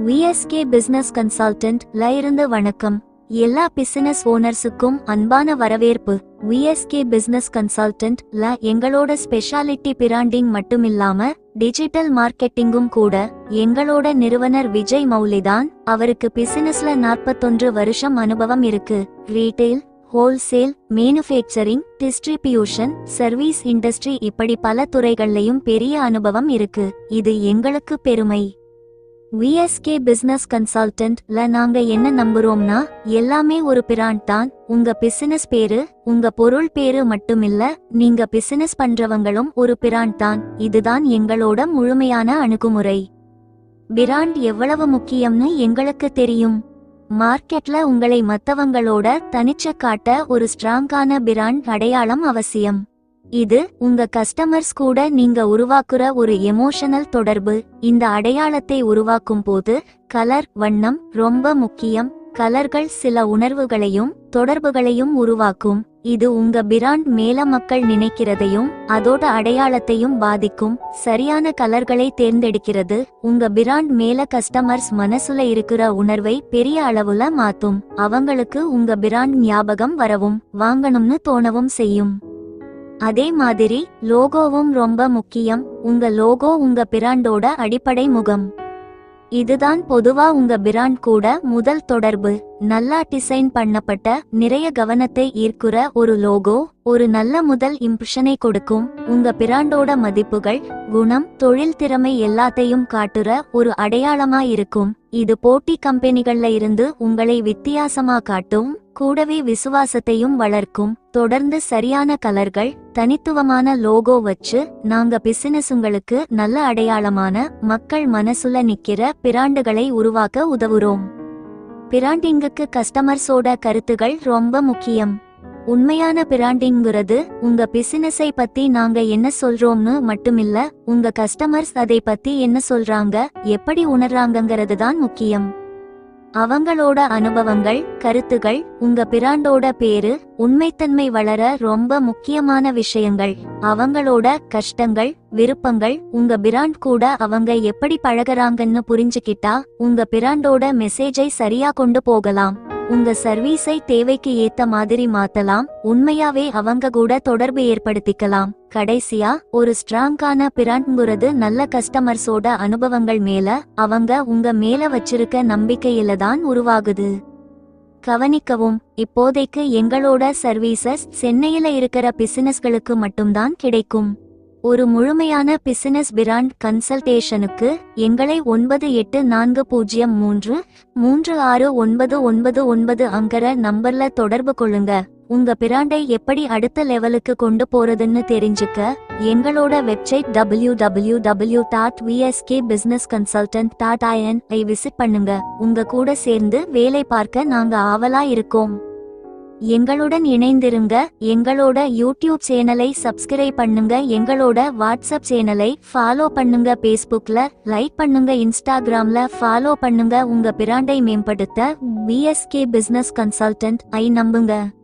VSK business consultant ல இருந்து வணக்கம். எல்லா பிசினஸ் ஓனர்ஸுக்கும் அன்பான வரவேற்பு. VSK பிசினஸ் கன்சல்டன்ட் ல எங்களோட ஸ்பெஷாலிட்டி பிராண்டிங் மட்டுமில்லாம டிஜிட்டல் மார்க்கெட்டிங்கும் கூட. எங்களோட நிறுவனர் விஜய் மௌலிதான். அவருக்கு பிசினஸ்ல 41 வருஷம் அனுபவம் இருக்கு. Retail, wholesale, manufacturing, distribution, service industry இப்படி பல துறைகள்லையும் பெரிய அனுபவம் இருக்கு. இது எங்களுக்கு பெருமை. VSK பிசினஸ் கன்சல்டன்ட் ல நாங்க என்ன நம்புறோம்னா, எல்லாமே ஒரு பிராண்ட் தான். உங்க பிசினஸ் பேரு, உங்க பொருள் பேரு மட்டுமில்ல, நீங்க பிசினஸ் பண்றவங்களும் ஒரு பிராண்ட் தான். இதுதான் எங்களோட முழுமையான அணுகுமுறை. பிராண்ட் எவ்வளவு முக்கியம்னு எங்களுக்கு தெரியும். மார்க்கெட்ல உங்களை மத்தவங்களோட தனிச்ச காட்ட ஒரு ஸ்ட்ராங்கான பிராண்ட் அடையாளம் அவசியம். இது உங்க கஸ்டமர்ஸ் கூட நீங்க உருவாக்குற ஒரு எமோஷனல் தொடர்பு. இந்த அடையாளத்தை உருவாக்கும் போது கலர், வண்ணம் ரொம்ப முக்கியம். கலர்கள் சில உணர்வுகளையும் தொடர்புகளையும் உருவாக்கும். இது உங்க பிராண்ட் மேல மக்கள் நினைக்கிறதையும் அதோட அடையாளத்தையும் பாதிக்கும். சரியான கலர்களை தேர்ந்தெடுக்கிறது உங்க பிராண்ட் மேல கஸ்டமர்ஸ் மனசுல இருக்கிற உணர்வை பெரிய அளவுல மாத்தும். அவங்களுக்கு உங்க பிராண்ட் ஞாபகம் வரவும் வாங்கணும்னு தோணவும் செய்யும். அதே மாதிரி லோகோவும் ரொம்ப முக்கியம். உங்க லோகோ உங்க பிராண்டோட அடிப்படை முகம். இதுதான் பொதுவா உங்க பிராண்ட் கூட முதல் தொடர்பு. நல்லா டிசைன் பண்ணப்பட்ட, நிறைய கவனத்தை ஈர்க்கிற ஒரு லோகோ ஒரு நல்ல முதல் இம்ப்ரெஷனை கொடுக்கும். உங்க பிராண்டோட மதிப்புகள், குணம், தொழில் திறமை எல்லாத்தையும் காட்டுற ஒரு அடையாளமா இருக்கும். இது போட்டி கம்பெனிகள்ல இருந்து உங்களை வித்தியாசமா காட்டும். கூடவே விசுவாசத்தையும் வளர்க்கும். தொடர்ந்து சரியான கலர்கள், தனித்துவமான லோகோ வச்சு நாங்க பிசினஸுங்களுக்கு நல்ல அடையாளமான, மக்கள் மனசுல நிக்கிற பிராண்டுகளை உருவாக்க உதவுறோம். பிராண்டிங்குக்கு கஸ்டமர்ஸோட கருத்துகள் ரொம்ப முக்கியம். உண்மையான பிராண்டிங்கிறது உங்க பிசினஸை பத்தி நாங்க என்ன சொல்றோம்னு மட்டுமில்ல, உங்க கஸ்டமர்ஸ் அதை பத்தி என்ன சொல்றாங்க, எப்படி உணர்றாங்கங்கிறது தான் முக்கியம். அவங்களோட அனுபவங்கள், கருத்துகள், உங்க பிராண்டோட பேரு, உண்மைத்தன்மை வளர ரொம்ப முக்கியமான விஷயங்கள். அவங்களோட கஷ்டங்கள், விருப்பங்கள், உங்க பிராண்ட் கூட அவங்க எப்படி பழகுறாங்கன்னு புரிஞ்சுக்கிட்டா உங்க பிராண்டோட மெசேஜை சரியா கொண்டு போகலாம். உங்க சர்வீஸை தேவைக்கு ஏத்த மாதிரி மாத்தலாம். உண்மையாவே அவங்க கூட தொடர்பு ஏற்படுத்திக்கலாம். கடைசியா, ஒரு ஸ்ட்ராங்கான பிராண்ட்ங்கிறது நல்ல கஸ்டமர்ஸோட அனுபவங்கள் மேல அவங்க உங்க மேல வச்சிருக்க நம்பிக்கையில தான் உருவாகுது. கவனிக்கவும், இப்போதைக்கு எங்களோட சர்வீசஸ் சென்னையில இருக்கிற பிசினஸ்களுக்கு மட்டும்தான் கிடைக்கும். ஒரு முழுமையான பிசினஸ் பிராண்ட் கன்சல்டேஷனுக்கு எங்களை 9840336999 அங்கற நம்பர்ல தொடர்பு கொள்ளுங்க. உங்க பிராண்டை எப்படி அடுத்த லெவலுக்கு கொண்டு போறதுன்னு தெரிஞ்சுக்க எங்களோட வெப்சைட் www.vskbusinessconsultant.in ஐ விசிட் பண்ணுங்க. உங்க கூட சேர்ந்து வேலை பார்க்க நாங்க ஆவலா இருக்கோம். எங்களுடன் இணைந்திருங்க. எங்களோட யூடியூப் சேனலை சப்ஸ்கிரைப் பண்ணுங்க. எங்களோட வாட்ஸ்அப் சேனலை ஃபாலோ பண்ணுங்க. பேஸ்புக்ல லைக் பண்ணுங்க. இன்ஸ்டாகிராம்ல ஃபாலோ பண்ணுங்க. உங்க பிராண்டை மேம்படுத்த VSK பிசினஸ் கன்சல்டன்ட் ஐ நம்புங்க.